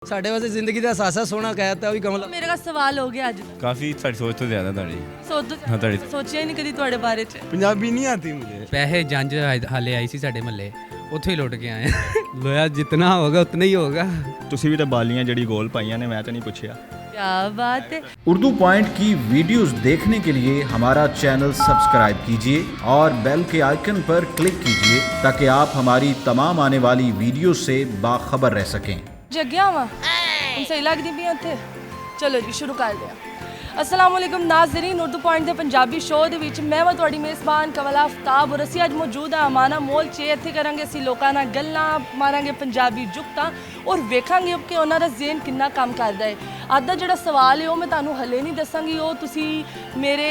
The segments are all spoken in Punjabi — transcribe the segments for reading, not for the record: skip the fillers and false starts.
ਸਾਡੇ ਵਾਸਤੇ ਜ਼ਿੰਦਗੀ ਦਾ ਸਾਸਾ ਸੋਹਣਾ ਕਹਿਤਾ ਉਹ ਵੀ ਕਮਲ। ਮੇਰੇ ਦਾ ਸਵਾਲ ਹੋ ਗਿਆ ਅੱਜ ਕਾਫੀ ਸਾਡੀ ਸੋਚ ਤੋਂ ਜ਼ਿਆਦਾ ਤੁਹਾਡੀ ਸੋਚੋ ਤੁਹਾਡੀ ਸੋਚਿਆ ਹੀ ਨਹੀਂ ਕਦੀ ਤੁਹਾਡੇ ਬਾਰੇ ਚ। ਪੰਜਾਬੀ ਨਹੀਂ ਆਤੀ ਮੁਝੇ। ਪੈਸੇ ਜੰਜ ਹਾਲੇ ਆਈ ਸੀ ਸਾਡੇ ਮਹੱਲੇ, ਉੱਥੇ ਹੀ ਲੁੱਟ ਕੇ ਆਏ ਲੋਇਆ ਜਿੰਨਾ ਹੋਗਾ ਉਤਨਾ ਹੀ ਹੋਗਾ। ਤੁਸੀਂ ਵੀ ਤਾਂ ਬਾਲੀਆਂ ਜਿਹੜੀ ਗੋਲ ਪਾਈਆਂ ਨੇ, ਮੈਂ ਤਾਂ ਨਹੀਂ ਪੁੱਛਿਆ। क्या बात है। उर्दू पॉइंट की वीडियोस देखने के लिए हमारा चैनल सब्सक्राइब कीजिए और बेल के आइकन पर क्लिक कीजिए ताकि आप हमारी तमाम आने वाली वीडियो से बाखबर रह सकें। जग्या वा हम सही लगदी पई उत्थे। चलो जी शुरू कर दिया। अस्सलाम वालेकुम नाज़रीन, उर्दू पॉइंट ਦੇ ਪੰਜਾਬੀ ਸ਼ੋਅ ਦੇ ਵਿੱਚ ਮੈਂ ਵਾ ਤੁਹਾਡੀ ਮੇਜ਼ਬਾਨ ਕਵਲ ਆਫਤਾਬ ਔਰ ਅਸੀਂ ਅੱਜ ਮੌਜੂਦ ਹਾਂ ਅਮਾਨਾ ਮੋਲ 'ਚ। ਇੱਥੇ ਕਰਾਂਗੇ ਅਸੀਂ ਲੋਕਾਂ ਨਾਲ ਗੱਲਾਂ, ਮਾਰਾਂਗੇ ਪੰਜਾਬੀ ਜੁਗਤਾਂ ਔਰ ਵੇਖਾਂਗੇ ਕਿ ਉਹਨਾਂ ਦਾ ਜ਼ਿਹਨ ਕਿੰਨਾ ਕੰਮ ਕਰਦਾ ਹੈ। ਅੱਜ ਦਾ ਜਿਹੜਾ ਸਵਾਲ ਹੈ ਉਹ ਮੈਂ ਤੁਹਾਨੂੰ ਹਲੇ ਨਹੀਂ ਦੱਸਾਂਗੀ, ਉਹ ਤੁਸੀਂ ਮੇਰੇ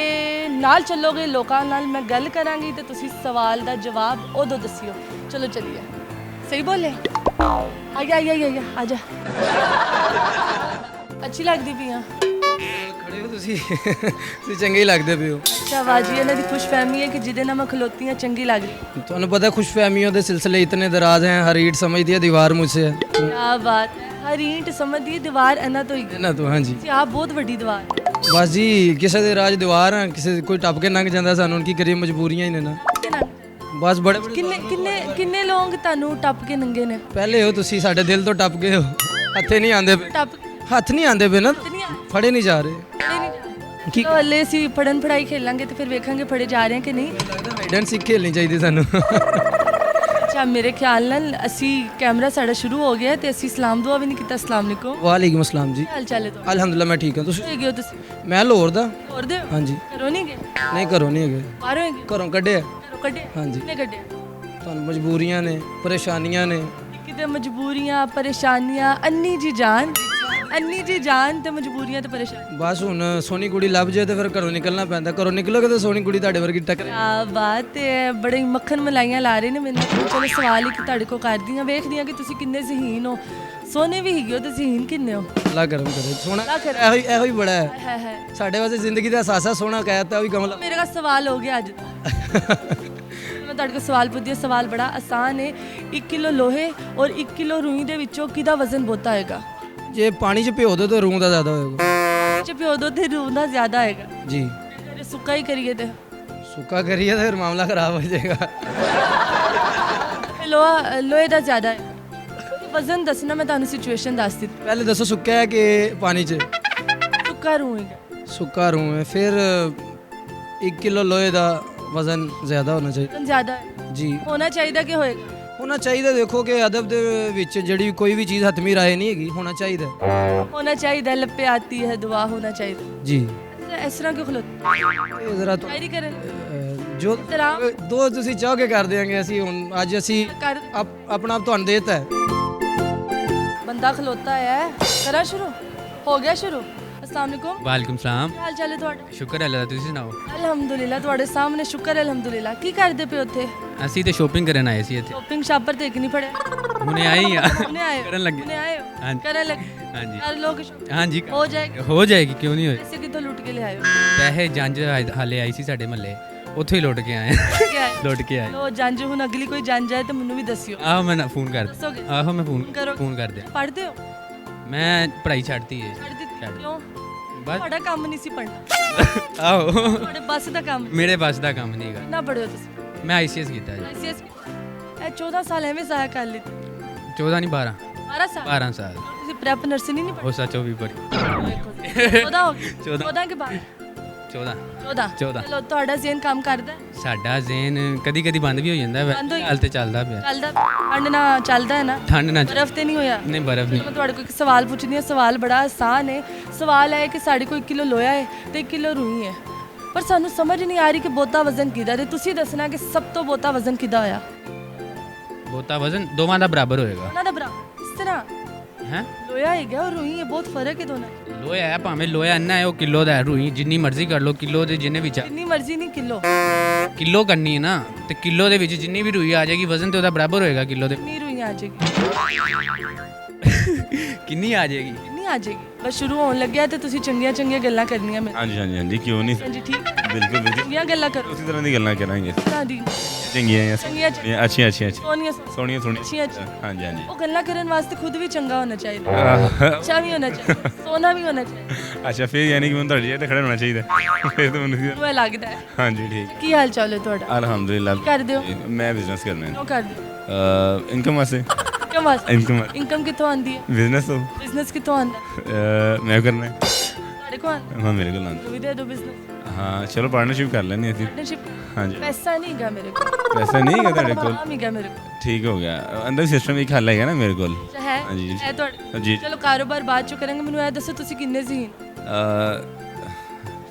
ਨਾਲ ਚੱਲੋਗੇ, ਲੋਕਾਂ ਨਾਲ ਮੈਂ ਗੱਲ ਕਰਾਂਗੀ ਤੇ ਤੁਸੀਂ ਸਵਾਲ ਦਾ ਜਵਾਬ ਉਦੋਂ ਦੱਸਿਓ। ਚਲੋ ਚੱਲੀਏ। ਸਹੀ ਬੋਲੇ? ਆ ਗਿਆ ਆ ਜਾ। ਅੱਛੀ ਲੱਗਦੀ ਪਈ ਆ। ਖੜੇ ਹੋ ਤੁਸੀਂ ਤੁਸੀਂ ਚੰਗੇ ਹੀ ਲੱਗਦੇ ਪਏ ਹੋ। ਅੱਛਾ ਬਾਜੀ, ਇਹਨਾਂ ਦੀ ਖੁਸ਼ਫਹਿਮੀ ਹੈ ਕਿ ਜਿਹਦੇ ਨਾਲ ਮੈਂ ਖਲੋਤੀ ਹਾਂ ਚੰਗੀ ਲੱਗ ਰਹੀ। ਤੁਹਾਨੂੰ पता है खुशफहमियों के सिलसिले इतने दराज हैं, हर ईंट समझती है दीवार मुझसे है क्या बात है। हर ईंट समझदी है दीवार ਇਹਨਾਂ ਤੋਂ ਹੀ। ना तो हाँ जी ਤੁਸੀਂ ਆਪ ਬਹੁਤ ਵੱਡੀ ਦੀਵਾਰ। बस जी ਕਿਸੇ ਦੇ ਰਾਜ ਦੀਵਾਰ ਆ, ਕਿਸੇ ਕੋਈ ਟੱਪ ਕੇ ਲੰਘ ਜਾਂਦਾ, ਸਾਨੂੰ ਕੀ ਕਰੀਏ, ਮਜਬੂਰੀਆਂ ਹੀ ਨੇ ਨਾ। ਬਸ ਬੜੇ ਕਿੰਨੇ ਲੋਕ ਤੁਹਾਨੂੰ ਟੱਪ ਕੇ ਨੰਗੇ ਨੇ? ਪਹਿਲੇ ਹੋ ਤੁਸੀਂ, ਸਾਡੇ ਦਿਲ ਤੋਂ ਟੱਪ ਗਏ ਹੋ। ਹੱਥੇ ਨਹੀਂ ਆਂਦੇ ਪਏ, ਟੱਪ ਹੱਥ ਨਹੀਂ ਆਂਦੇ ਪਏ ਨਾ, ਨਹੀਂ ਆ ਫੜੇ ਨਹੀਂ ਜਾ ਰਹੇ। ਕੀ ਹਲੇ ਅਸੀਂ ਫੜਨ ਫੜਾਈ ਖੇਲਾਂਗੇ ਤੇ ਫਿਰ ਵੇਖਾਂਗੇ ਫੜੇ ਜਾ ਰਹੇ ਕਿ ਨਹੀਂ। ਹਾਈਡ ਐਂਡ ਸੀਕ ਖੇਲਣੀ ਚਾਹੀਦੀ ਸਾਨੂੰ। ਅੱਛਾ ਮੇਰੇ ਖਿਆਲ ਨਾਲ ਅਸੀਂ ਕੈਮਰਾ ਸਾਡਾ ਸ਼ੁਰੂ ਹੋ ਗਿਆ ਤੇ ਅਸੀਂ ਸਲਾਮ ਦੁਆ ਵੀ ਨਹੀਂ ਕੀਤਾ। ਅਸਲਾਮ ਅਲੈਕੁਮ। ਵਾਲੇਕੁਮ ਅਸਲਾਮ ਜੀ। ਹਾਲ ਚਾਲ ਹੈ ਤੁਹਾਡਾ? ਅਲਹਮਦੁਲਿਲਾ ਮੈਂ ਠੀਕ ਹਾਂ। ਤੁਸੀਂ ਕਿੱਥੇ ਗਏ ਹੋ ਤੁਸੀਂ? ਮੈਂ ਲਾਹੌਰ ਦਾ। ਹੋਰ ਦੇ ਹਾਂਜੀ। ਘਰੋਂ ਨਹੀਂ ਗਏ? ਨਹੀਂ ਘਰੋਂ ਨਹੀਂ ਹੈਗੇ, ਬਾਹਰੋਂ ਹੀ ਗਏ? ਘਰੋਂ ਕੱਢਿਆ। ਘਰੋਂ ਕੱਢੇ? ਹਾਂਜੀ। ਕਿੰਨੇ ਕੱਢੇ? ਤੁਹਾਨੂੰ ਮਜਬੂਰੀਆਂ ਨੇ, ਪਰੇਸ਼ਾਨੀਆਂ ਨੇ। ਕਿਤੇ ਮਜਬੂਰੀਆਂ ਪਰੇਸ਼ਾਨੀਆਂ, ਅੰਨੀ ਜੀ ਜਾਨ ਤੇ ਮਜਬੂਰੀਆਂ ਤੇ ਪਰੇਸ਼ਾਨੀ। ਬਸ ਹੁਣ ਸੋਹਣੀ ਕੁੜੀ ਲੱਭ ਜਾਏ ਤੇ ਫਿਰ ਘਰੋਂ ਨਿਕਲਣਾ ਪੈਂਦਾ। ਘਰੋਂ ਨਿਕਲੋਗੇ ਤਾਂ ਸੋਹਣੀ ਕੁੜੀ ਤੁਹਾਡੇ ਵਰਗੀ ਟੱਕਰੇ। ਆ ਬਾਤ ਹੈ। ਬੜੇ ਮੱਖਣ ਮਲਾਈਆਂ ਲਾ ਰਹੇ ਨੇ ਮੈਨੂੰ। ਚਲੋ ਸਵਾਲ ਹੀ ਕਿ ਤੁਹਾਡੇ ਕੋਲ ਕਰਦੀ ਹਾਂ, ਵੇਖਦੀ ਹਾਂ ਕਿ ਤੁਸੀਂ ਕਿੰਨੇ ਜ਼ਹੀਨ ਹੋ। ਸੋਹਣੇ ਵੀ ਹੈਗੇ ਹੋ ਤੇ ਜ਼ਹੀਨ ਕਿੰਨੇ ਹੋ। ਅੱਲਾ ਕਰਮ ਕਰੇ। ਸੋਹਣਾ ਅੱਲਾ ਕਰਮ। ਇਹੋ ਹੀ ਬੜਾ ਹੈ ਹੈ ਸਾਡੇ ਵਾਸਤੇ। ਜ਼ਿੰਦਗੀ ਦਾ ਸਾਸਾ ਸੋਹਣਾ ਕਹਿਤਾ ਉਹ ਵੀ ਕਮਲ। ਮੇਰੇ ਦਾ ਸਵਾਲ ਹੋ ਗਿਆ ਅੱਜ ਦਾ। ਮੈਂ ਤੁਹਾਡੇ ਕੋਲ ਸਵਾਲ ਪੁੱਛਦੀ ਹਾਂ। ਸਵਾਲ ਬੜਾ ਆਸਾਨ ਹੈ। 1 ਕਿਲੋ ਲੋਹੇ ਔਰ 1 ਕਿਲੋ ਰੂਈ ਦੇ ਵਿੱਚੋਂ ਕਿਹਦਾ ਵਜ਼ਨ ਬਹੁਤਾ ਹੋਏਗਾ? ਜੇ ਪਾਣੀ 'ਚ ਭਿਓ ਦੋ ਤਾਂ ਰੂਹ ਦਾ ਜ਼ਿਆਦਾ ਹੋਏਗਾ। ਚ ਪਿਓ ਦੋ ਤੇ ਰੂਹ ਦਾ ਜ਼ਿਆਦਾ ਹੋਏਗਾ ਜੀ। ਜੇ ਸੁੱਕਾ ਹੀ ਕਰੀਏ ਤੇ ਸੁੱਕਾ ਕਰੀਏ ਤਾਂ ਫਿਰ ਮਾਮਲਾ ਖਰਾਬ ਹੋ ਜਾਏਗਾ। ਲੋਹੇ ਦਾ ਜ਼ਿਆਦਾ ਹੈ। ਵਜ਼ਨ ਦੱਸਣਾ, ਮੈਂ ਤੁਹਾਨੂੰ ਸਿਚੁਏਸ਼ਨ ਦੱਸ ਦਿੱਤੀ। ਪਹਿਲੇ ਦੱਸੋ ਸੁੱਕਾ ਹੈ ਕਿ ਪਾਣੀ 'ਚ? ਸੁੱਕਾ ਰੂਹ ਹੈਗਾ। ਸੁੱਕਾ ਰੂਹ ਹੈ। ਫਿਰ 1 ਕਿਲੋ ਲੋਹੇ ਦਾ ਵਜ਼ਨ ਜ਼ਿਆਦਾ ਹੋਣਾ ਚਾਹੀਦਾ। ਵਜ਼ਨ ਜ਼ਿਆਦਾ ਹੈ। ਜੀ ਹੋਣਾ ਚਾਹੀਦਾ ਕਿ ਹੋਏਗਾ? ਹੋਣਾ ਚਾਹੀਦਾ। ਦੇਖੋ ਕਿ ਅਦਬ ਦੇ ਵਿੱਚ ਜਿਹੜੀ ਕੋਈ ਵੀ ਚੀਜ਼ ਹਤਮੀ ਰਾਏ ਨਹੀਂ ਹੈਗੀ, ਹੋਣਾ ਚਾਹੀਦਾ। ਹੋਣਾ ਚਾਹੀਦਾ। ਲੱਪੇ ਆਤੀ ਹੈ ਦੁਆ, ਹੋਣਾ ਚਾਹੀਦਾ। ਜੀ। ਇਸ ਤਰ੍ਹਾਂ ਕਿਉਂ ਖਲੋਤੇ? ਇਹ ਜ਼ਰਾ ਸ਼ਾਇਰੀ ਕਰਨ ਜੋ ਤਰ੍ਹਾਂ ਦੋ ਤੁਸੀਂ ਚਾਹ ਕੇ ਕਰ ਦਿਆਂਗੇ। ਅਸੀਂ ਹੁਣ ਅੱਜ ਅਸੀਂ ਕਰ ਆਪਣਾ ਆਪ ਤੁਹਾਨੂੰ ਦੇਤਾ ਹੈ। ਬੰਦਾ ਖਲੋਤਾ ਹੈ। ਕਰਾਂ ਸ਼ੁਰੂ? ਹੋ ਗਿਆ ਸ਼ੁਰੂ। अस्सलाम वालेकुम। ਵਾਲੇਕੁਮ ਸਲਾਮ। ਕੀ ਹਾਲ ਚਾਲ ਹੈ ਤੁਹਾਡਾ? ਸ਼ੁਕਰ ਅੱਲਾ ਦਾ, ਤੁਸੀਂ ਸੁਣਾਓ? ਅਲਹਮਦੁਲਿਲਾ ਤੁਹਾਡੇ ਸਾਹਮਣੇ। ਸ਼ੁਕਰ ਅਲਹਮਦੁਲਿਲਾ। ਕੀ ਕਰਦੇ ਪਏ ਉੱਥੇ? ਅਸੀਂ ਤੇ ਸ਼ੋਪਿੰਗ ਕਰਨ ਆਏ ਸੀ ਇੱਥੇ। ਸ਼ੋਪਿੰਗ ਸ਼ਾਪਰ ਤੇ ਇੱਕ ਨਹੀਂ ਫੜਿਆ। ਹੁਣੇ ਆਏ ਆ ਹੁਣੇ ਆਏ ਹੋ? ਕਰਨ ਲੱਗੇ। ਹੁਣੇ ਆਏ ਹੋ? ਹਾਂਜੀ। ਕਰਨ ਲੱਗੇ। ਹਾਂਜੀ ਕਰ ਲੋਗੇ shopping? ਹਾਂਜੀ ਹੋ ਜਾਏਗੀ। ਹੋ ਜਾਏਗੀ, ਕਿਉਂ ਨਹੀਂ ਹੋਏ। ਪੈਸੇ ਕਿੱਥੋਂ ਲੁੱਟ ਕੇ ਲਿਆਏ ਹੋ? ਪੈਸੇ ਜੰਜ ਹਾਲੇ ਆਈ ਸੀ ਸਾਡੇ ਮਹੱਲੇ, ਉੱਥੇ ਹੀ ਲੁੱਟ ਕੇ ਆਏ ਕੀ ਆਏ? ਲੁੱਟ ਕੇ ਆਏ। ਲੋ ਜੰਜ ਹੁਣ ਅਗਲੀ ਕੋਈ ਜੰਜ ਆਏ ਤੇ ਮੈਨੂੰ ਵੀ ਦੱਸਿਓ। ਆਹੋ ਮੈਂ ਫੋਨ ਕਰ ਦੱਸੋਗੇ? ਆਹੋ ਮੈਂ ਕਰੋ। ਫੋਨ ਕਰ ਦਿਆਂ। ਪੜ੍ਹਦੇ ਹੋ? ਮੈਂ ਪੜ੍ਹਾਈ ਛੱਡਤੀ ਹੈ। ਛੱਡ ਦਿੱਤੀ ਛੱਡ। ਕਿਉਂ? ਬਸ ਤੁਹਾਡਾ ਕੰਮ ਨਹੀਂ ਸੀ ਪੜ੍ਹਨਾ। ਆਹੋ ਤੁਹਾਡੇ ਬੱਸ ਦਾ ਕੰਮ। ਮੇਰੇ ਬਸ ਦਾ ਕੰਮ ਨਹੀਂ ਹੈਗਾ। ਨਾ ਪੜ੍ਹੋ ਤੁਸੀਂ। ਮੈਂ ਆਈਸੀਐਸ ਕੀਤਾ ਜੀ। ICS ਇਹ 14 ਸਾਲ ਐਵੇਂ ਜ਼ਾਇਆ ਕਰ ਲਿੱਤੇ। 14 ਨਹੀਂ 12 12 ਸਾਲ 12 ਸਾਲ। ਤੁਸੀਂ ਪ੍ਰੈਪ ਨਰਸਰੀ ਨਹੀਂ ਉਹ ਸੱਚੋ ਵੀ ਪੜੀ ਪੜ੍ਹੀ? 14 ਹੋ ਗਏ। 14 14 ਕੇ ਬਾਅਦ 14 14 ਚਲੋ ਤੁਹਾਡਾ ਜ਼ਿਹਨ ਕੰਮ ਕਰਦਾ ਹੈ? ਸਾਡਾ ਜ਼ੇਨ ਕਦੀ ਕਦੀ ਬੰਦ ਵੀ ਹੋ ਜਾਂਦਾ ਹੈ। ਬੰਦ ਹੋ ਹਾਲ ਤੇ ਚੱਲਦਾ ਪਿਆ। ਚੱਲਦਾ ਠੰਡ ਨਾ ਚੱਲਦਾ ਹੈ ਨਾ? ਠੰਡ ਨਾ ਬਰਫ਼ ਤੇ ਨਹੀਂ ਹੋਇਆ? ਨਹੀਂ ਬਰਫ਼ ਨਹੀਂ। ਮੈਂ ਤੁਹਾਡੇ ਕੋਲ ਇੱਕ ਸਵਾਲ ਪੁੱਛਦੀ ਹਾਂ। ਸਵਾਲ ਬੜਾ ਆਸਾਨ ਹੈ। ਸਵਾਲ ਹੈ ਕਿ ਸਾਡੇ ਕੋਲ 1 ਕਿਲੋ ਲੋਹਾ ਹੈ ਤੇ 1 ਕਿਲੋ ਰੂਈ ਹੈ, ਪਰ ਸਾਨੂੰ ਸਮਝ ਨਹੀਂ ਆ ਰਹੀ ਕਿ ਬਹੁਤਾ ਵਜ਼ਨ ਕਿਹਦਾ। ਤੇ ਤੁਸੀਂ ਦੱਸਣਾ ਕਿ ਸਭ ਤੋਂ ਬਹੁਤਾ ਵਜ਼ਨ ਕਿਹਦਾ ਹੋਇਆ? ਬਹੁਤਾ ਵਜ਼ਨ ਦੋਵਾਂ ਦਾ ਬਰਾਬਰ ਹੋਏਗਾ। ਉਹਨਾਂ ਦਾ ਬਰਾਬਰ ਇਸ ਤਰ੍ਹਾਂ ਹੈ ਲੋਹਾ ਹੈਗਾ ਔਰ ਰੂਈ ਹੈ, ਬਹੁਤ ਫਰਕ ਹੈ ਦੋਨਾਂ 'ਚ। ਲੋਹਾ ਹੈ, ਭਾਵੇਂ ਲੋਹਾ ਇੰਨਾ ਹੈ ਉਹ ਕਿਲੋ ਦਾ ਹੈ। ਰੂਈ ਜਿੰਨੀ ਮਰਜ਼ੀ ਕਰ ਲਓ, ਕਿਲੋ ਦੇ ਜਿੰਨੇ ਵਿੱਚ ਜਿੰਨੀ ਮਰਜ਼ੀ ਨਹੀਂ ਕਿਲੋ ਕਰਨੀ ਹੈ ਨਾ, ਤੇ ਕਿਲੋ ਦੇ ਵਿੱਚ ਜਿੰਨੀ ਵੀ ਰੂਈ ਆ ਜਾਏਗੀ ਵਜ਼ਨ ਤੇ ਉਹਦਾ ਬਰਾਬਰ ਹੋਏਗਾ ਕਿਲੋ ਦੇ। ਕਿੰਨੀ ਰੂਈ ਆ ਜਾਏਗੀ? ਕਿੰਨੀ ਆ ਜਾਏਗੀ? ਕਿੰਨੀ ਆ ਜਾਏਗੀ ਬਸ ਸ਼ੁਰੂ ਹੋਣ ਲੱਗਿਆ ਤੇ ਤੁਸੀਂ ਚੰਗੀਆਂ ਚੰਗੀਆਂ ਗੱਲਾਂ ਕਰਨੀਆਂ ਮੇਰੇ ਹਾਂਜੀ ਹਾਂਜੀ ਹਾਂਜੀ ਕਿਉਂ ਨਹੀਂ ਹਾਂਜੀ ਠੀਕ ਬਿਲਕੁਲ ਬਿਲਕੁਲ ਚੰਗੀਆਂ ਗੱਲਾਂ ਕਰੋ ਉਸੇ ਤਰ੍ਹਾਂ ਦੀ ਗੱਲਾਂ ਕਰਾਂਗੇ ਤਰ੍ਹਾਂ ਦੀ ਚੰਗੀਆਂ ਜਾਂ ਚੰਗੀਆਂ ਅੱਛੀਆਂ ਅੱਛੀਆਂ ਸੋਹਣੀਆਂ ਸੋਹਣੀਆਂ ਅੱਛੀਆਂ ਸੋਹਣੀਆਂ ਅੱਛੀਆਂ ਹਾਂਜੀ ਹਾਂਜੀ ਉਹ ਗੱਲਾਂ ਕਰਨ ਵਾਸਤੇ ਖੁਦ ਵੀ ਚੰਗਾ ਹੋਣਾ ਚਾਹੀਦਾ ਅੱਛਾ ਵੀ ਹੋਣਾ ਚਾਹੀਦਾ ਸੋਹਣਾ ਵੀ ਹੋਣਾ ਚਾਹੀਦਾ ਅੱਛਾ ਫਿਰ ਯਾਨੀ ਕਿ ਮੈਨੂੰ ਤੁਹਾਡੀ ਜਗ੍ਹਾ ਤੇ ਖੜਾ ਹੋਣਾ ਚਾਹੀਦਾ ਫਿਰ ਤਾਂ ਮੈਨੂੰ ਮੈਨੂੰ ਇਹ ਲੱਗਦਾ ਹੈ ਹਾਂਜੀ ਠੀਕ ਕੀ ਹਾਲ ਚਾਲ ਹੈ ਤੁਹਾਡਾ ਅਲਹਮਦੁਲਿਲਾ ਕੀ ਕਰਦੇ ਹੋ ਮੈਂ ਬਿਜ਼ਨਸ ਕਰਨਾ ਕਿਉਂ ਕਰਦੇ ਹੋ ਹੈ ਇਨਕਮ ਵਾਸਤੇ ਕਿਉਂ ਵਾਸਤੇ ਇਨਕਮ ਇਨਕਮ ਕਿੱਥੋਂ ਆਉਂਦੀ ਹੈ ਬਿਜ਼ਨਸ ਤੋਂ ਬਿਜ਼ਨਸ ਕਿੱਥੋਂ ਆਉਂਦਾ ਮੈਂ ਕਰਨਾ ਹੈ ਤੁਹਾਡੇ ਕੋਲ ਆਉਂਦਾ ਹਾਂ ਮੇਰੇ ਕੋਲ ਆਉਂਦਾ ਵੀ ਦੇ ਦਿਓ ਬਿਜ਼ਨਸ ਹਾਂ ਚਲੋ ਪਾਰਟਨਰਸ਼ਿਪ ਕਰ ਲੈਂਦੇ ਅਸੀਂ ਪਾਰਟਨਰਸ਼ਿਪ ਹਾਂਜੀ ਪੈਸਾ ਨਹੀਂ ਹੈਗਾ ਮੇਰੇ ਕੋਲ ਪੈਸਾ ਨਹੀਂ ਹੈਗਾ ਤੁਹਾਡੇ ਕੋਲ ਨਾਮ ਹੈਗਾ ਮੇਰੇ ਕੋਲ ਠੀਕ ਹੋ ਗਿਆ ਅੰਦਰ ਸਿਸਟਮ ਇੱਕ ਹੱਲ ਹੈਗਾ ਨਾ ਮੇਰੇ ਕੋਲ ਅੱਛਾ ਹੈ ਹਾਂਜੀ। ਹੈ ਤੁਹਾਡੇ ਜੀ ਚਲੋ ਕਾਰੋਬਾਰ ਬਾਅਦ ਚ ਕਰਾਂਗੇ ਮੈਨੂੰ ਇਹ ਦੱਸੋ ਤੁਸੀਂ ਕਿੰਨੇ ਜ਼ਹੀਨ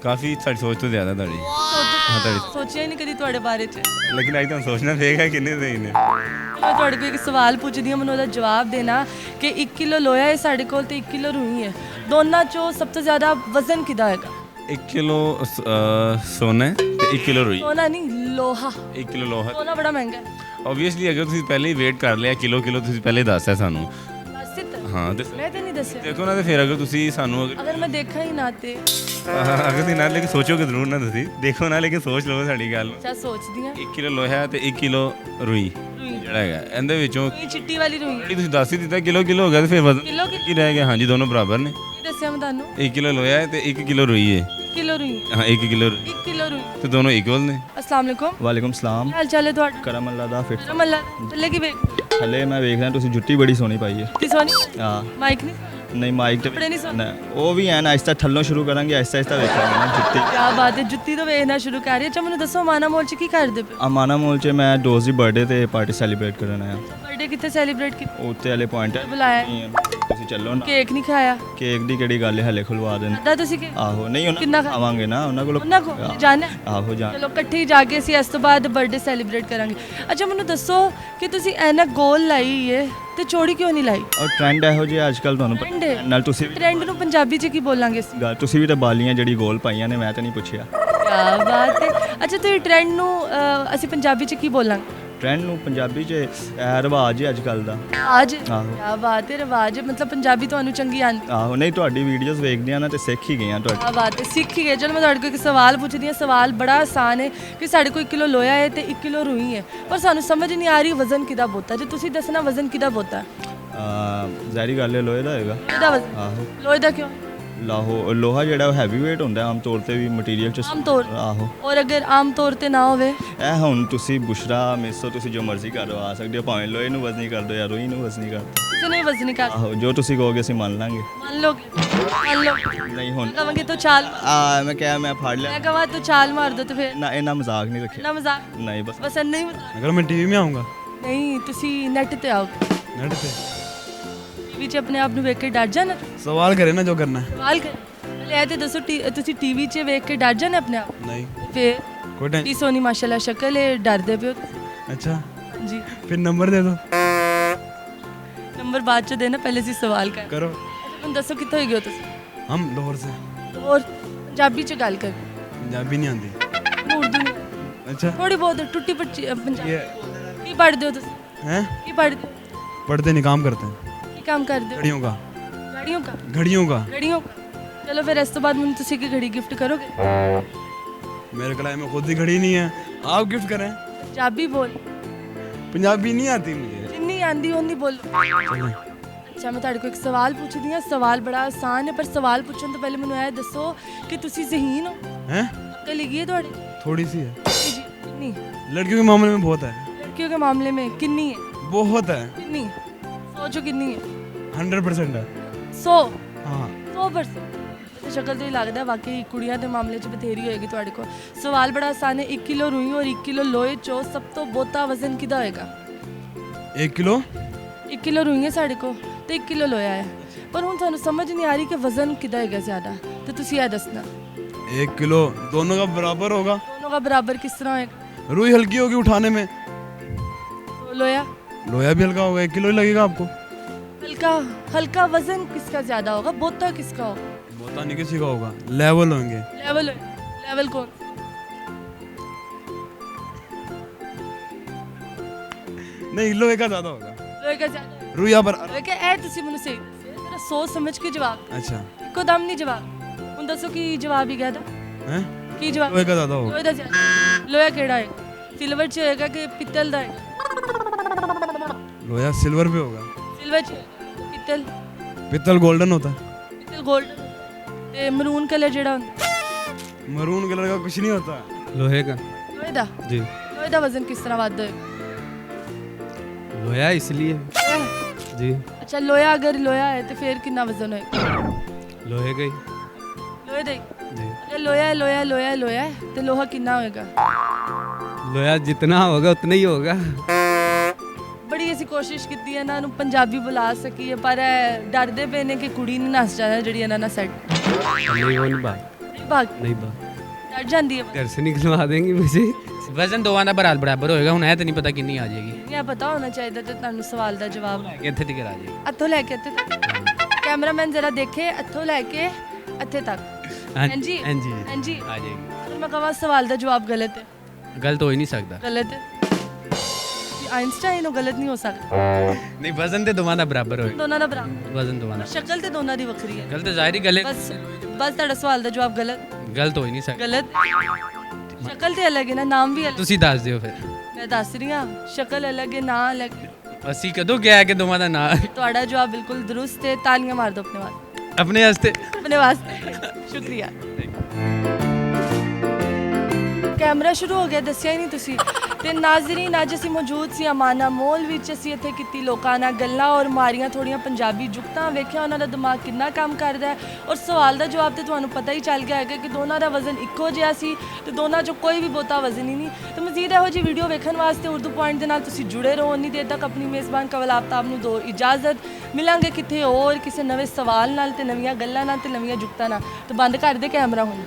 ਕਾਫੀ ਸਾਡੀ ਸੋਚ ਤੋਂ ਜ਼ਿਆਦਾ ਤੁਹਾਡੀ ਹਾਂ ਤੁਹਾਡੀ ਸੋਚਿਆ ਹੀ ਨਹੀਂ ਕਦੀ ਤੁਹਾਡੇ ਬਾਰੇ ਚ ਲੇਕਿਨ ਅੱਜ ਤੁਹਾਨੂੰ ਸੋਚਣਾ ਪਏਗਾ ਕਿੰਨੇ ਸਹੀ ਨੇ ਮੈਂ ਤੁਹਾਡੇ ਕੋਲ ਇੱਕ ਸਵਾਲ ਪੁੱਛਦੀ ਹਾਂ ਮੈਨੂੰ ਉਹਦਾ ਜਵਾਬ ਦੇਣਾ ਕਿ 1 ਕਿਲੋ ਲੋਹਾ ਹੈ ਸਾਡੇ ਕੋਲ ਤੇ 1 ਕਿਲੋ ਰੂਹੀ ਹੈ ਦੋਨਾਂ ਚੋਂ ਸਭ ਤੋਂ ਜ਼ਿਆਦਾ ਵਜ਼ਨ ਕਿਹਦਾ ਹੈਗਾ 1 ਕਿਲੋ ਸੋਨਾ ਹੈ ਤੇ 1 ਕਿਲੋ ਰੋਈ ਸੋਨਾ ਨਹੀਂ ਲੋਹਾ 1 ਕਿਲੋ ਲੋਹਾ ਸੋਨਾ ਬੜਾ ਮਹਿੰਗਾ ਹੈ ਆਬਵੀਅਸਲੀ ਅਗਰ ਤੁਸੀਂ ਪਹਿਲੇ ਹੀ ਵੇਟ ਕਰ ਲਿਆ ਕਿਲੋ ਤੁਸੀਂ ਪਹਿਲੇ ਦੱਸਿਆ ਸਾਨੂੰ ਬਸ ਹਾਂ ਤੇ ਮੈਂ ਤੇ ਨਹੀਂ ਦੱਸਿਆ ਦੇਖੋ ਨਾ ਤੇ ਫਿਰ ਅਗਰ ਤੁਸੀਂ ਸਾਨੂੰ ਅਗਰ ਮੈਂ ਦੇਖਾ ਹੀ ਨਾ ਤੇ ਅਗਰ ਤੁਸੀਂ ਨਾ ਲੇਕਿਨ ਸੋਚੋਗੇ ਜ਼ਰੂਰ ਨਾ ਤੁਸੀਂ ਦੇਖੋ ਨਾ ਲੇਕਿਨ ਸੋਚ ਲਓ ਸਾਡੀ ਗੱਲ ਨੂੰ ਅੱਛਾ ਸੋਚਦੀ ਹਾਂ 1 ਕਿਲੋ ਲੋਹਾ ਤੇ 1 ਕਿਲੋ ਰੂਈ ਰੂਹੀ ਜਿਹੜਾ ਹੈਗਾ ਇਹਦੇ ਵਿੱਚੋਂ ਇਹ ਚਿੱਟੀ ਵਾਲੀ ਰੂਹੀ ਜਿਹੜੀ ਤੁਸੀਂ ਦੱਸ ਹੀ ਦਿੱਤਾ ਕਿਲੋ ਹੋ ਗਿਆ ਤੇ ਫਿਰ ਵਜ਼ਨ ਕਿਲੋ ਕੀ ਰਹਿ ਗਿਆ ਹਾਂਜੀ ਦੋਨੋਂ ਬਰਾਬਰ ਨੇ ਕੀ ਦੱਸਿਆ ਮੈਂ ਤੁਹਾਨੂੰ 1 ਕਿਲੋ ਲੋਹਾ ਹੈ ਤੇ 1 ਕਿਲੋ ਰੂਈ ਹੈ 1 ਕਿਲੋ ਰੂਹੀ ਹਾਂ 1 ਕਿਲੋ 1 ਕਿਲੋ ਰੂਹੀ ਤੇ ਦੋਨੋਂ ਇਕੁਅਲ ਨੇ ਅਸਲਾਮ ਵਾਲੇਕੁਮ ਵਾਲੇਕੁਮ ਸਲਾਮ ਕੀ ਹਾਲ ਚਾਲ ਹੈ ਤੁਹਾਡਾ ਕਰਮ ਅੱਲਾ ਦਾ ਫਿਟ ਰਮ ਅੱਲਾ ਚੱਲੇ ਕੀ ਵੇਖ ਹਲੇ ਮੈਂ ਵੇਖ ਰਿਹਾ ਤੁਸੀਂ ਜੁੱਤੀ ਬੜੀ ਸੋਹਣੀ ਪਾਈ ਹੈ ਤੀ ਸੋਨੀ ਹਾਂ ਮਾਈਕ ਨਹੀਂ ਨਹੀਂ ਮਾਈਕ ਤੇ ਕੱਪੜੇ ਨਹੀਂ ਸੋਹਣੇ ਨਾ, ਉਹ ਵੀ ਐਨ ਆਹਿਸਤਾ ਥੱਲੋਂ ਸ਼ੁਰੂ ਕਰਾਂਗੇ ਆਹਿਸਤਾ ਆਹਿਸਤਾ ਵੇਖਾਂਗੇ ਨਾ ਜੁੱਤੀ ਕੀ ਬਾਤ ਹੈ ਜੁੱਤੀ ਤੋਂ ਵੇਖਣਾ ਸ਼ੁਰੂ ਕਰ ਰਹੀ ਹੈ। ਅੱਛਾ ਮੈਨੂੰ ਦੱਸੋ ਮਾਨਾ ਮੋਲ ਚ ਕੀ ਕਰਦੇ ਪਏ ਅਮਾਨਾ ਮੋਲ 'ਚ ਮੈਂ ਦੋਸਤ ਦੀ ਬਰਥਡੇ ਤੇ ਪਾਰਟੀ ਸੈਲੀਬ੍ਰੇਟ ਕਰਨ ਆਇਆ ਬਰਥਡੇ ਕਿੱਥੇ ਸੈਲੀਬ੍ਰੇਟ ਕੀਤਾ ਉੱਤੇ ਵਾਲੇ ਪੁਆਇੰਟ ਹੈ ਬੁਲਾਇਆ ਤੁਸੀਂ ਚੱਲੋ ਨਾ ਕੇਕ ਨਹੀਂ ਖਾਇਆ ਕੇਕ ਦੀ ਕਿਹੜੀ ਗੱਲ ਹੈ ਹਲੇ ਖੁਲਵਾ ਦੇਣ ਅੱਧਾ ਤੁਸੀਂ ਕਿ ਆਹੋ ਨਹੀਂ ਕਿੰਨਾ ਉਹਨਾਂ ਖਾ- ਆਵਾਂਗੇ ਨਾ ਉਹਨਾਂ ਕੋਲ ਉਹਨਾਂ ਕੋ ਜਾਣਾ ਹੈ? ਆਹੋ ਜਾਣ ਚਲੋ ਇਕੱਠੇ ਹੀ ਜਾ ਕੇ ਅਸੀਂ ਇਸ ਤੋਂ ਬਾਅਦ ਬਰਥਡੇ ਸੈਲੀਬ੍ਰੇਟ ਕਰਾਂਗੇ। ਅੱਛਾ ਮੈਨੂੰ ਦੱਸੋ ਕਿ ਤੁਸੀਂ ਐਨਾ ਗੋਲ ਲਾਈ ਹੈ ਤੇ ਚੋੜੀ ਕਿਉਂ ਨਹੀਂ ਲਾਈ ਔਰ ਟ੍ਰੈਂਡ ਇਹੋ ਜਿਹਾ ਅੱਜ ਕੱਲ ਤੁਹਾਨੂੰ Trend ਹੈ। ਨਾਲ ਤੁਸੀਂ ਵੀ ਟ੍ਰੈਂਡ ਨੂੰ ਪੰਜਾਬੀ ਚ ਕੀ ਬੋਲਾਂਗੇ ਅਸੀਂ ਤੁਸੀਂ ਵੀ ਤਾਂ ਬਾਲੀਆਂ ਜਿਹੜੀ ਗੋਲ ਪਾਈਆਂ ਨੇ ਮੈਂ ਤਾਂ ਨਹੀਂ ਪੁੱਛਿਆ ਕੀ ਬਾਤ ਹੈ। ਅੱਛਾ ਤੁਸੀਂ ਟ੍ਰੈਂਡ ਨੂੰ ਅਸੀਂ ਪੰਜਾਬੀ ਚ ਕੀ ਬੋਲਾਂਗੇ ਟ੍ਰੈਂਡ ਨੂੰ ਪੰਜਾਬੀ 'ਚ ਰਿਵਾਜ ਹੈ ਅੱਜ ਕੱਲ ਦਾ ਆਜ ਆਹੋ। ਕੀ ਬਾਤ ਹੈ ਰਿਵਾਜ ਹੈ, ਮਤਲਬ ਪੰਜਾਬੀ ਤੁਹਾਨੂੰ ਚੰਗੀ ਆਉਂਦੀ ਆਹੋ ਨਹੀਂ ਤੁਹਾਡੀ ਵੀਡੀਓਜ਼ ਵੇਖਦੇ ਆ ਨਾ ਤੇ ਸਿੱਖ ਹੀ ਗਏ ਆ ਤੁਹਾਡੀ ਕੀ ਬਾਤ ਹੈ ਸਿੱਖ ਹੀ ਗਏ। ਚਲੋ ਮੈਂ ਤੁਹਾਡੇ ਕੋਲ ਇੱਕ ਸਵਾਲ ਪੁੱਛਦੀ ਹਾਂ ਸਵਾਲ ਬੜਾ ਆਸਾਨ ਹੈ ਕਿ ਸਾਡੇ ਕੋਲ 1 ਕਿਲੋ ਲੋਹਾ ਹੈ ਤੇ 1 ਕਿਲੋ ਰੂਹੀ ਹੈ ਪਰ ਸਾਨੂੰ ਸਮਝ ਨਹੀਂ ਆ ਰਹੀ ਵਜ਼ਨ ਕਿਹਦਾ ਬੋਤਾ ਜੇ ਤੁਸੀਂ ਦੱਸਣਾ ਵਜ਼ਨ ਕਿਹਦਾ ਬੋਤਾ ਜ਼ਾਹਿਰੀ ਗੱਲ ਹੈ ਲੋਹੇ ਦਾ ਹੈਗਾ ਕਿਹਦਾ ਵਜ਼ਨ ਆਹੋ ਲੋਹੇ ਦਾ ਕਿਉਂ ਲੋਹਾ ਜਿਹੜਾ ਉਹ ਹੈਵੀ weight ਹੁੰਦਾ ਆਮ ਤੌਰ ਤੇ ਵੀ ਮਟੀਰੀਅਲ ਚ ਆਮ ਤੌਰ ਆਹੋ ਔਰ ਅਗਰ ਆਮ ਤੌਰ ਤੇ ਨਾ ਹੋਵੇ ਇਹ ਹੁਣ ਤੁਸੀਂ ਬੁਸ਼ਰਾ ਮੇਸੋ ਤੁਸੀਂ ਜੋ ਮਰਜ਼ੀ ਕਰੋ ਆ ਸਕਦੇ ਹੋ ਭਾਵੇਂ ਲੋਹੇ ਨੂੰ ਵਜ਼ਨੀ ਕਰ ਦਿਓ ਜਾਂ ਰੂਹੀ ਨੂੰ ਵਜ਼ਨੀ ਕਰ ਦਿਓ ਕਿਸੇ ਨੇ ਵਜ਼ਨ ਕਰ ਆਹੋ ਜੋ ਤੁਸੀਂ ਕਹੋਗੇ ਅਸੀਂ ਮੰਨ ਲਾਂਗੇ ਮੰਨ ਲਓ ਨਹੀਂ ਹੁਣ ਕਹਾਂਗੇ ਤਾਂ ਚਾਲ ਮੈਂ ਕਿਹਾ ਮੈਂ ਫੜ ਲਿਆ ਮੈਂ ਕਹਾਂ ਤਾਂ ਚਾਲ ਮਾਰ ਦੋ ਤੇ ਫਿਰ ਨਾ ਇਹਨਾਂ ਮਜ਼ਾਕ ਨਹੀਂ ਰੱਖਿਆ ਨਾ ਮਜ਼ਾਕ ਨਹੀਂ ਬਸ ਬਸ ਨਹੀਂ ਮਜ਼ਾਕ अगर मैं टीवी में आऊँगा ਨਹੀਂ ਤੁਸੀਂ ਨੈਟ ਤੇ ਆਓਗੇ नेट पे ਟੀਵੀ 'ਚ ਆਪਣੇ ਆਪ ਨੂੰ ਵੇਖ ਕੇ ਡਰ ਜਾਣਾ सवाल करे ना जो करना है ਸਵਾਲ ਕਰ ਪਹਿਲੇ ਇਹ ਤੇ ਦੱਸੋ ਤੁਸੀਂ ਟੀਵੀ 'ਚ ਵੇਖ ਕੇ ਡਰ ਜਾਣਾ ਆਪਣੇ ਆਪ नहीं ਫਿਰ कोई ਟੀ ਸੋਨੀ ਮਾਸ਼ਾਅੱਲਾ ਸ਼ਕਲ ਹੈ ਡਰਦੇ ਪਿਓ अच्छा ਜੀ फिर नंबर दे दो ਨੰਬਰ ਬਾਅਦ 'ਚ ਦੇਣਾ ਪਹਿਲੇ ਸੀ ਸਵਾਲ ਕਰ करो ਹੁਣ ਦੱਸੋ ਕਿੱਥੋਂ ਗਏ ਹੋ ਤੁਸੀਂ हम लाहौर से ਹੋਰ ਪੰਜਾਬੀ 'ਚ ਗੱਲ ਕਰ पंजाबी नहीं आती ਮੈਨੂੰ ਉਰਦੂ ਨਹੀਂ अच्छा ਥੋੜੀ ਬਹੁਤ ਟੁੱਟੀ ਪੱਟੀ ਪੰਜਾਬੀ ये ਕੀ ਪੜ੍ਹਦੇ ਹੋ ਤੁਸੀਂ हैं ਕੀ ਪੜ੍ਹਦੇ ਹੋ पढ़ते नहीं काम करते हैं ਕੀ ਕੰਮ ਕਰਦੇ ਹੋ घड़ियों का ਘੜੀਆਂ ਕਾ घड़ियों का ਘੜੀਆਂ ਕਾ ਚਲੋ ਫਿਰ ਇਸ ਤੋਂ ਬਾਅਦ ਮੈਨੂੰ ਤੁਸੀਂ ਕੀ ਘੜੀ ਗਿਫਟ ਕਰੋਗੇ मेरे कलाई में खुद ही घड़ी नहीं है आप गिफ्ट करें ਪੰਜਾਬੀ ਬੋਲ पंजाबी नहीं आती मुझे ਜਿੰਨੀ ਆਂਦੀ ਓਨੀ ਬੋਲੋ चलें। ਅੱਛਾ ਮੈਂ ਤੁਹਾਡੇ ਕੋਲ ਇੱਕ ਸਵਾਲ ਪੁੱਛਦੀ ਹਾਂ ਸਵਾਲ ਬੜਾ ਆਸਾਨ ਹੈ ਪਰ ਸਵਾਲ ਪੁੱਛਣ ਤੋਂ ਪਹਿਲੇ ਮੈਨੂੰ ਇਹ ਦੱਸੋ ਕਿ ਤੁਸੀਂ ਜ਼ਹੀਨ ਹੋ हैं ਅਕਲ ਹੈਗੀ ਹੈ ਤੁਹਾਡੀ थोड़ी सी है ਜੀ ਜੀ ਕਿੰਨੀ लड़कियों के मामले में बहुत है ਲੜਕੀਆਂ ਦੇ ਮਾਮਲੇ में ਕਿੰਨੀ ਹੈ बहुत है ਕਿੰਨੀ ਸੋਚੋ ਕਿੰਨੀ ਹੈ 100% है 100 हाँ 100% ਤੇ ਸ਼ਕਲ ਤੋਂ ਹੀ ਲੱਗਦਾ ਵਾਕਈ ਕੁੜੀਆਂ ਦੇ ਮਾਮਲੇ 'ਚ ਬਥੇਰੀ ਹੋਏਗੀ ਤੁਹਾਡੇ ਕੋਲ ਸਵਾਲ ਬੜਾ ਆਸਾਨ ਹੈ 1 ਕਿਲੋ ਰੂਹੀ ਔਰ 1 ਕਿਲੋ ਲੋਹੇ 'ਚੋਂ ਸਭ ਤੋਂ ਬਹੁਤਾ ਵਜ਼ਨ ਕਿਹਦਾ ਹੋਏਗਾ 1 किलो 1 ਕਿਲੋ ਰੂਹੀ ਹੈ ਸਾਡੇ ਕੋਲ ਤੇ 1 ਕਿਲੋ ਲੋਹਾ ਹੈ ਪਰ ਹੁਣ ਤੁਹਾਨੂੰ ਸਮਝ ਨਹੀਂ ਆ ਰਹੀ ਕਿ ਵਜ਼ਨ ਕਿਹਦਾ ਹੈਗਾ ਜ਼ਿਆਦਾ ਤੇ ਤੁਸੀਂ ਇਹ ਦੱਸਣਾ 1 किलो दोनों का बराबर होगा दोनों का बराबर किस तरह होएगा रुई हल्की होगी उठाने में तो लोया लोहा भी हल्का होगा 1 किलो ही लगेगा आपको हल्का हल्का वजन किसका ज्यादा होगा बोता किसका होगा बोता नहीं किसी का होगा लेवल होंगे लेवल लेवल कौन नहीं लोहे का ज्यादा होगा लोहे का ज्यादा रुई यहाँ पर लोहे का ए ਤੁਸੀਂ ਮੈਨੂੰ ਸਹੀ ਨਾ ਸੋਚ ਸਮਝ ਕੇ ਜਵਾਬ अच्छा ਇੱਕੋ ਦਮ ਨਹੀਂ ਜਵਾਬ ਹੁਣ ਦੱਸੋ ਕੀ ਜਵਾਬ ਹੀ ਗਿਆ ਤਾਂ हैं ਕੀ ਜਵਾਬ लोहे का ज़्यादा होगा ਲੋਹੇ ਦਾ ਲੋਹਾ ਕਿਹੜਾ ਹੈ ਸਿਲਵਰ ਚ ਹੋਏਗਾ ਕਿ ਪਿੱਤਲ ਦਾ ਹੈ लोहा सिल्वर पे होगा ਸਿਲਵਰ ਚ ਪਿੱਤਲ पित्तल गोल्डन होता है ਪਿੱਤਲ 골ਡ ਤੇ ਮਰੂਨ ਕਲਰ ਜਿਹੜਾ ਹੁੰਦਾ मरून कलर का कुछ नहीं होता ਲੋਹੇ ਦਾ ਲੋਹੇ ਦਾ ਜੀ ਲੋਹੇ ਦਾ ਵਜ਼ਨ ਕਿਸ ਤਰ੍ਹਾਂ ਵੱਧਦਾ ਹੈ ਲੋਹਾ ਇਸ ਲਈ ਜੀ ਅੱਛਾ ਲੋਹਾ ਅਗਰ ਲੋਹਾ ਹੈ ਤੇ ਫਿਰ ਕਿੰਨਾ ਵਜ਼ਨ ਹੋਏਗਾ ਲੋਹੇ ਦਾ ਹੀ ਲੋਹੇ ਦਾ ਹੀ ਜੀ ਅਗਰ ਲੋਹਾ ਹੈ ਲੋਹਾ ਹੈ ਲੋਹਾ ਹੈ ਲੋਹਾ ਹੈ ਤੇ ਲੋਹਾ ਕਿੰਨਾ ਹੋਏਗਾ ਲੋਹਾ ਜਿੰਨਾ ਹੋਗਾ ਉਤਨਾ ਹੀ ਹੋਗਾ ਬੜੀ ਅਸੀਂ ਕੋਸ਼ਿਸ਼ ਕੀਤੀ ਹੈ ਇਹਨਾਂ ਨੂੰ ਪੰਜਾਬੀ ਬੁਲਾ ਸਕੀਏ ਪਰ ਇਹ ਡਰਦੇ ਪਏ ਨੇ ਕਿ ਕੁੜੀ ਨਹੀਂ ਨੱਸ ਜਾਣਾ ਜਿਹੜੀ ਇਹਨਾਂ ਨਾਲ ਸੈੱਟ नहीं वो नहीं बात ਨਹੀਂ ਭਾਗ नहीं बात ਡਰ ਜਾਂਦੀ ਹੈ घर से निकलवा देंगी मुझे वजन दोवां ਦਾ ਬਰਾਬਰ ਹੋਏਗਾ ਹੁਣ ਇਹ ਤਾਂ ਨਹੀਂ ਪਤਾ ਕਿੰਨੀ ਆ ਜਾਏਗੀ ਨਹੀਂ ਇਹ ਪਤਾ ਹੋਣਾ ਚਾਹੀਦਾ ਤੇ ਤੁਹਾਨੂੰ ਸਵਾਲ ਦਾ ਜਵਾਬ ਇੱਥੇ ਤੱਕ ਆ ਜਾਏਗੀ ਇੱਥੋਂ ਲੈ ਕੇ ਇੱਥੇ ਤੱਕ ਕੈਮਰਾਮੈਨ ਜ਼ਰਾ ਦੇਖੇ ਇੱਥੋਂ ਲੈ ਕੇ ਇੱਥੇ ਤੱਕ ਹਾਂਜੀ ਹਾਂਜੀ ਹਾਂਜੀ ਆ ਜਾਏਗੀ ਫਿਰ ਮੈਂ ਕਹਾਂ ਸਵਾਲ ਦਾ ਜਵਾਬ ਗਲਤ ਹੈ ਗਲਤ ਹੋ ਹੀ ਨਹੀਂ ਸਕਦਾ ਗਲਤ ਹੈ ਆਇਨਸਟਾਈਨ ਉਹ ਗਲਤ ਨਹੀਂ ਹੋ ਸਕਦਾ ਨਹੀਂ ਵਜ਼ਨ ਤੇ ਦੋਵਾਂ ਦਾ ਬਰਾਬਰ ਹੋਏਗਾ ਦੋਨਾਂ ਦਾ ਬਰਾਬਰ ਵਜ਼ਨ ਦੋਵਾਂ ਦਾ ਸ਼ਕਲ ਤੇ ਦੋਨਾਂ ਦੀ ਵੱਖਰੀ ਹੈ ਗਲਤ ਜ਼ਾਹਿਰ ਹੀ ਗਲਤ ਬਸ ਤੁਹਾਡਾ ਸਵਾਲ ਦਾ ਜਵਾਬ ਗਲਤ ਹੋ ਹੀ ਨਹੀਂ ਸਕਦਾ ਗਲਤ ਸ਼ਕਲ ਤੇ ਅਲੱਗ ਹੈ ਨਾ ਨਾਮ ਵੀ ਅਲੱਗ ਤੁਸੀਂ ਦੱਸ ਦਿਓ ਫਿਰ ਮੈਂ ਦੱਸ ਰਹੀ ਹਾਂ ਸ਼ਕਲ ਅਲੱਗ ਹੈ ਨਾਂ ਅਲੱਗ ਹੈ। ਅਸੀਂ ਕਦੋਂ ਕਿਹਾ ਕਿ ਦੋਵਾਂ ਦਾ ਨਾਂ ਤੁਹਾਡਾ ਜਵਾਬ ਬਿਲਕੁਲ ਦਰੁਸਤ ਹੈ ਤਾਲੀਆਂ ਮਾਰ ਦਿਓ ਆਪਣੇ ਵਾਸਤੇ ਆਪਣੇ ਵਾਸਤੇ ਆਪਣੇ ਵਾਸਤੇ ਸ਼ੁਕਰੀਆ ਕੈਮਰਾ ਸ਼ੁਰੂ ਹੋ ਗਿਆ ਦੱਸਿਆ ਹੀ ਨਹੀਂ ਤੁਸੀਂ ਤੇ ਨਾਜ਼ਰੀਨ ਅੱਜ ਅਸੀਂ ਮੌਜੂਦ ਸੀ ਅਮਾਨਾ ਮੋਲ ਵਿੱਚ ਅਸੀਂ ਇੱਥੇ ਕੀਤੀ ਲੋਕਾਂ ਨਾਲ ਗੱਲਾਂ ਔਰ ਮਾਰੀਆਂ ਥੋੜੀਆਂ ਪੰਜਾਬੀ ਜੁਗਤਾਂ ਵੇਖਿਆ ਉਹਨਾਂ ਦਾ ਦਿਮਾਗ ਕਿੰਨਾ ਕੰਮ ਕਰਦਾ ਹੈ ਔਰ ਸਵਾਲ ਦਾ ਜਵਾਬ ਤੇ ਤੁਹਾਨੂੰ ਪਤਾ ਹੀ ਚੱਲ ਗਿਆ ਹੈਗਾ ਕਿ ਦੋਨਾਂ ਦਾ ਵਜ਼ਨ ਇੱਕੋ ਜਿਹਾ ਸੀ ਤੇ ਦੋਨਾਂ 'ਚੋਂ ਕੋਈ ਵੀ ਬਹੁਤਾ ਵਜ਼ਨ ਹੀ ਨਹੀਂ ਤੇ ਮਜ਼ੀਦ ਇਹੋ ਜਿਹੀ ਵੀਡੀਓ ਵੇਖਣ ਵਾਸਤੇ ਉਰਦੂ ਪੁਆਇੰਟ ਦੇ ਨਾਲ ਤੁਸੀਂ ਜੁੜੇ ਰਹੋ ਉਨੀ ਦੇਰ ਤੱਕ ਆਪਣੀ ਮੇਜ਼ਬਾਨ ਕਵਲ ਆਫਤਾਬ ਨੂੰ ਦਿਓ ਇਜਾਜ਼ਤ ਮਿਲਾਂਗੇ ਕਿਤੇ ਹੋਰ ਕਿਸੇ ਨਵੇਂ ਸਵਾਲ ਨਾਲ ਤੇ ਨਵੀਆਂ ਗੱਲਾਂ ਨਾਲ ਤੇ ਨਵੀਆਂ ਜੁਗਤਾਂ ਨਾਲ ਤੇ ਬੰਦ ਕਰ ਦੇ ਕੈਮਰਾ ਹੁਣ